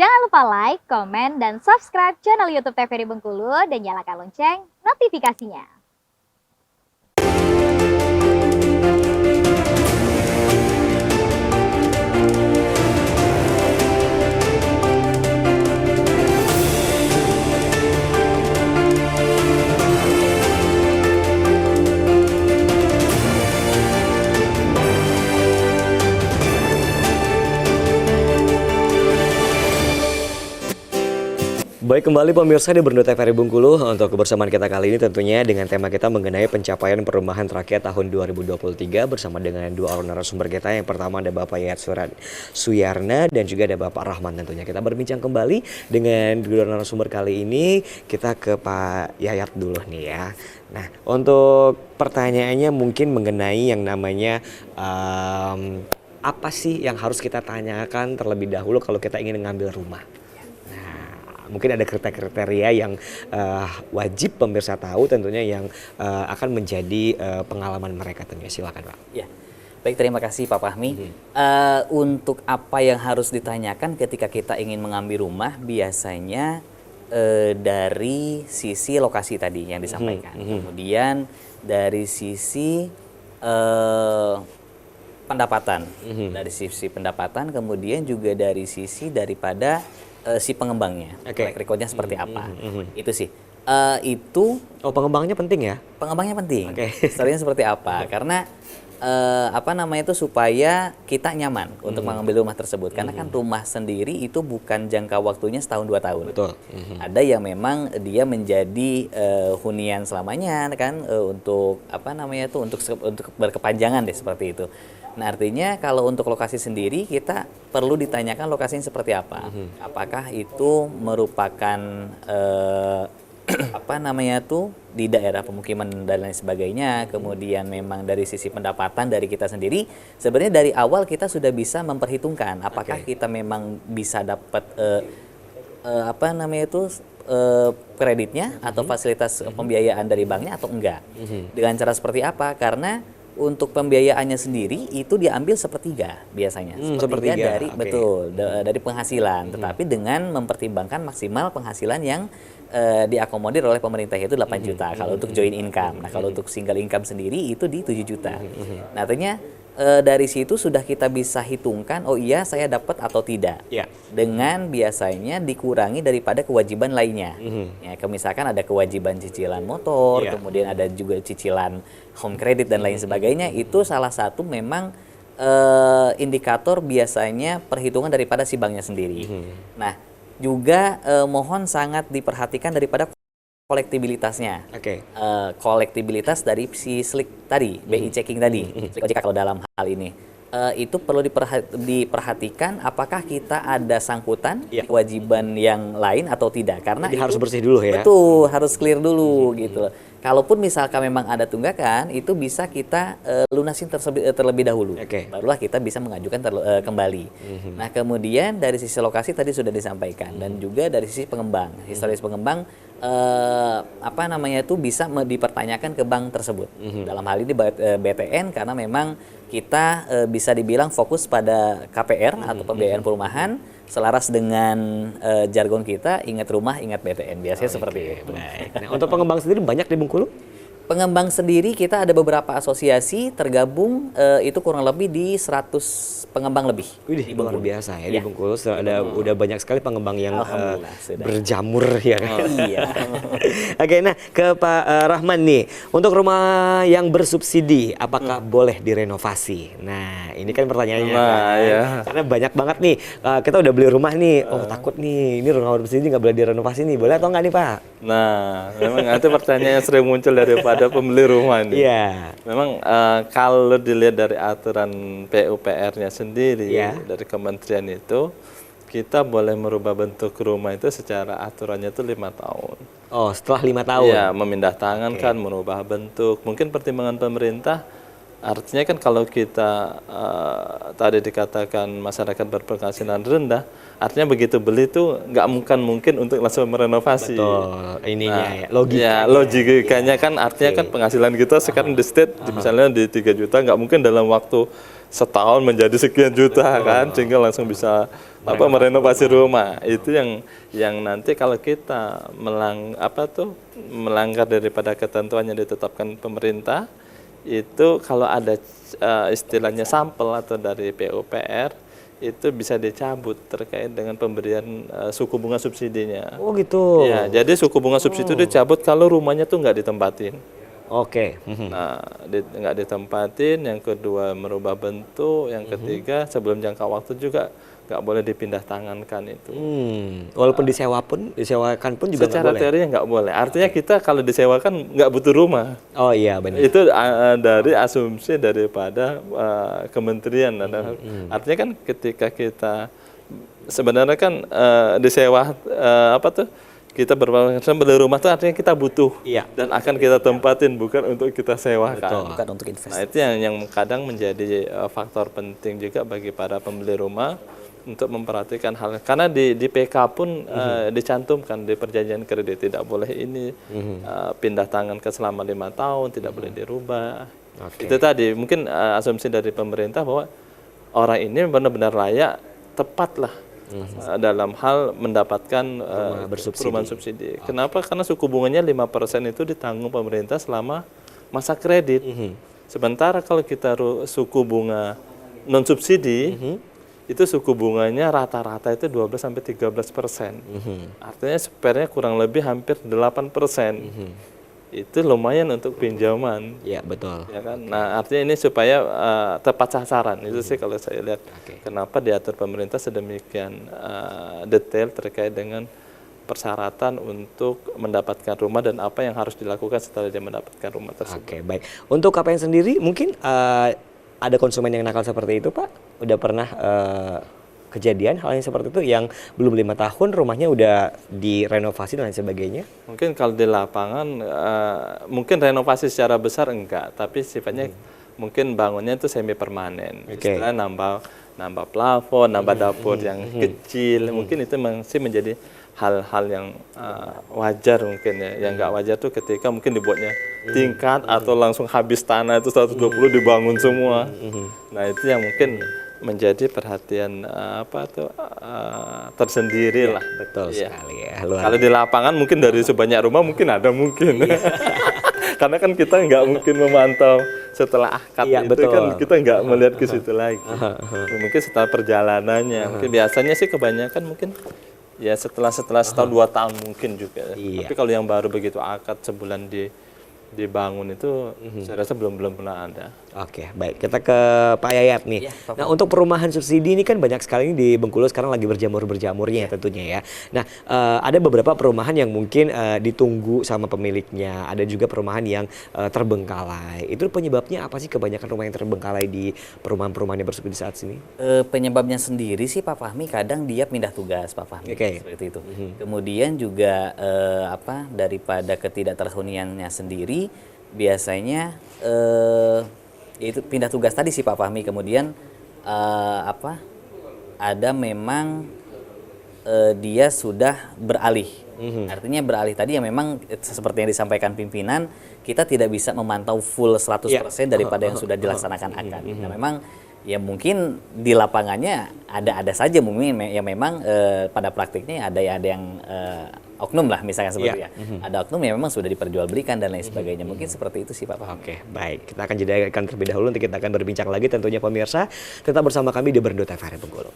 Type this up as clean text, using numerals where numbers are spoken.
Jangan lupa like, komen, dan subscribe channel YouTube TVRI Bengkulu dan nyalakan lonceng notifikasinya. Baik, kembali pemirsa di Berndo TVRI Bengkulu untuk kebersamaan kita kali ini tentunya dengan tema kita mengenai pencapaian perumahan rakyat tahun 2023 bersama dengan dua orang narasumber kita. Yang pertama ada Bapak Yayat Suyarna dan juga ada Bapak Rahman tentunya. Kita berbincang kembali dengan dua narasumber kali ini. Kita ke Pak Yayat dulu nih ya. Nah, untuk pertanyaannya mungkin mengenai yang namanya apa sih yang harus kita tanyakan terlebih dahulu kalau kita ingin mengambil rumah? Mungkin ada kriteria yang wajib pemirsa tahu tentunya yang akan menjadi pengalaman mereka tentunya. Silakan Pak. Ya, baik, terima kasih Pak Fahmi. Untuk apa yang harus ditanyakan ketika kita ingin mengambil rumah, biasanya dari sisi lokasi tadi yang disampaikan. Kemudian dari sisi pendapatan, dari sisi pendapatan, kemudian juga dari sisi daripada si pengembangnya, track recordnya seperti apa, itu sih. Pengembangnya penting ya? Pengembangnya penting, historinya seperti apa, karena supaya kita nyaman untuk mengambil rumah tersebut, karena kan rumah sendiri itu bukan jangka waktunya setahun 2 tahun. Betul. Ada yang memang dia menjadi hunian selamanya kan, untuk untuk berkepanjangan deh seperti itu. Nah, artinya kalau untuk lokasi sendiri kita perlu ditanyakan lokasinya seperti apa. Apakah itu merupakan di daerah pemukiman dan lain sebagainya. Kemudian memang dari sisi pendapatan dari kita sendiri, sebenarnya dari awal kita sudah bisa memperhitungkan apakah kita memang bisa dapat kreditnya atau fasilitas pembiayaan dari banknya atau enggak. Dengan cara seperti apa? Karena untuk pembiayaannya sendiri itu diambil sepertiga biasanya, sepertiga dari dari penghasilan, tetapi dengan mempertimbangkan maksimal penghasilan yang diakomodir oleh pemerintah, yaitu 8 juta kalau untuk joint income. Nah, kalau untuk single income sendiri itu di 7 juta. Nah, artinya dari situ sudah kita bisa hitungkan, oh iya saya dapat atau tidak. Dengan biasanya dikurangi daripada kewajiban lainnya. Ya, misalkan ada kewajiban cicilan motor, kemudian ada juga cicilan home credit dan lain sebagainya. Itu salah satu memang indikator biasanya perhitungan daripada si banknya sendiri. Nah, juga mohon sangat diperhatikan daripada kolektibilitasnya. Kolektibilitas dari si slik tadi, BI checking tadi, slik OJK kalau dalam hal ini. Itu perlu diperhatikan apakah kita ada sangkutan kewajiban yang lain atau tidak, karena itu harus bersih dulu ya. Betul, harus clear dulu gitu. Kalaupun misalkan memang ada tunggakan, itu bisa kita lunasin terlebih dahulu. Barulah kita bisa mengajukan kembali. Nah, kemudian dari sisi lokasi tadi sudah disampaikan, dan juga dari sisi pengembang, historis pengembang bisa dipertanyakan ke bank tersebut. Dalam hal ini BTN, karena memang kita bisa dibilang fokus pada KPR atau pembiayaan perumahan, selaras dengan jargon kita, ingat rumah, ingat BTN. Biasanya seperti itu. Nah, untuk pengembang sendiri banyak di Bengkulu? Pengembang sendiri kita ada beberapa asosiasi tergabung, itu kurang lebih di 100 pengembang lebih. Wih, luar biasa ya, di Bengkulu udah banyak sekali pengembang yang berjamur ya kan. Nah, ke Pak Rahman nih, untuk rumah yang bersubsidi apakah boleh direnovasi? Nah, ini kan pertanyaannya karena banyak banget nih, kita udah beli rumah nih, takut nih ini rumah bersubsidi nggak boleh direnovasi nih, boleh atau nggak nih Pak? Nah, memang itu pertanyaan yang sering muncul daripada pembeli rumah ini. Memang kalau dilihat dari aturan PUPR-nya sendiri, dari kementerian itu, kita boleh merubah bentuk rumah itu secara aturannya itu 5 tahun. Oh, setelah 5 tahun? Ya, memindah tangan kan, merubah bentuk. Mungkin pertimbangan pemerintah Artinya kan kalau kita tadi dikatakan masyarakat berpenghasilan rendah, artinya begitu beli itu nggak mungkin untuk langsung merenovasi. Betul, ininya Nah, ya, logikanya. ya, logikanya kan artinya kan penghasilan kita sekarang di state misalnya di 3 juta, nggak mungkin dalam waktu setahun menjadi sekian juta kan, sehingga langsung bisa merenovasi rumah. Itu yang nanti kalau kita melanggar daripada ketentuan yang ditetapkan pemerintah, itu kalau ada istilahnya sampel atau dari PUPR itu bisa dicabut terkait dengan pemberian suku bunga subsidinya. Oh gitu. Ya, jadi suku bunga subsidi itu dicabut kalau rumahnya tuh nggak ditempatin. Oke. Nah, nggak ditempatin. Yang kedua merubah bentuk. Yang ketiga sebelum jangka waktu juga nggak boleh dipindah tangankan itu. Walaupun disewakan pun juga secara teorinya nggak boleh. Artinya kita kalau disewakan nggak butuh rumah. Oh iya benar. Itu dari asumsi daripada kementerian. Artinya kan ketika kita sebenarnya kan disewa kita berpenghasilan beli rumah itu artinya kita butuh dan akan kita tempatin, bukan untuk kita sewakan. Bukan untuk investasi. Nah, itu yang kadang menjadi faktor penting juga bagi para pembeli rumah untuk memperhatikan hal, karena di PK pun dicantumkan di perjanjian kredit tidak boleh ini pindah tangan ke selama 5 tahun, tidak boleh dirubah. Itu tadi mungkin asumsi dari pemerintah bahwa orang ini benar-benar layak, tepatlah dalam hal mendapatkan perumahan subsidi. Kenapa? Karena suku bunganya 5% itu ditanggung pemerintah selama masa kredit. Sementara kalau kita suku bunga non subsidi itu suku bunganya rata-rata itu 12-13%. Artinya sebenarnya kurang lebih hampir 8%. Itu lumayan untuk pinjaman. Iya, betul. Ya kan? Nah, artinya ini supaya tepat sasaran. Itu sih kalau saya lihat. Kenapa diatur pemerintah sedemikian detail terkait dengan persyaratan untuk mendapatkan rumah dan apa yang harus dilakukan setelah dia mendapatkan rumah tersebut. Oke, baik. Untuk KPN sendiri mungkin ada konsumen yang nakal seperti itu, Pak? Udah pernah kejadian hal yang seperti itu yang belum 5 tahun rumahnya udah direnovasi dan lain sebagainya? Mungkin kalau di lapangan mungkin renovasi secara besar enggak, tapi sifatnya mungkin bangunnya itu semi permanen. Istilahnya nambah plafon, nambah dapur yang kecil, mungkin itu masih menjadi hal-hal yang wajar mungkin ya. Yang enggak wajar tuh ketika mungkin dibuatnya tingkat atau langsung habis tanah itu 120 dibangun semua. Nah, itu yang mungkin menjadi perhatian tersendiri lah. Betul sekali ya. Kalau di lapangan mungkin dari sebanyak rumah mungkin ada karena kan kita nggak mungkin memantau setelah akad itu kan kita nggak melihat ke situ lagi. Mungkin setelah perjalanannya, mungkin biasanya sih kebanyakan mungkin ya setelah setahun 2 tahun mungkin juga. Tapi kalau yang baru begitu akad sebulan dibangun itu saya rasa belum pernah ada. Oke, baik. Kita ke Pak Yayat nih. Nah, untuk perumahan subsidi ini kan banyak sekali di Bengkulu sekarang lagi berjamur-berjamurnya tentunya ya. Nah, ada beberapa perumahan yang mungkin ditunggu sama pemiliknya. Ada juga perumahan yang terbengkalai. Itu penyebabnya apa sih kebanyakan rumah yang terbengkalai di perumahan-perumahan yang bersubsidi saat ini? Penyebabnya sendiri sih Pak Fahmi, kadang dia pindah tugas Pak Fahmi. Seperti itu. Kemudian juga daripada ketidakterhuniannya sendiri, biasanya itu pindah tugas tadi sih Pak Fahmi. Kemudian ada memang dia sudah beralih. Artinya beralih tadi yang memang seperti yang disampaikan pimpinan, kita tidak bisa memantau full 100% daripada yang sudah dilaksanakan akad. Nah, memang ya mungkin di lapangannya ada saja mungkin yang memang pada praktiknya ada yang oknum lah misalnya seperti ya. Ada oknum yang memang sudah diperjualbelikan dan lain sebagainya. Mungkin seperti itu sih Pak. Oke, baik. Kita akan jadikan terlebih dahulu, nanti kita akan berbincang lagi tentunya pemirsa. Tetap bersama kami di Berndu TVRI Bengkulu.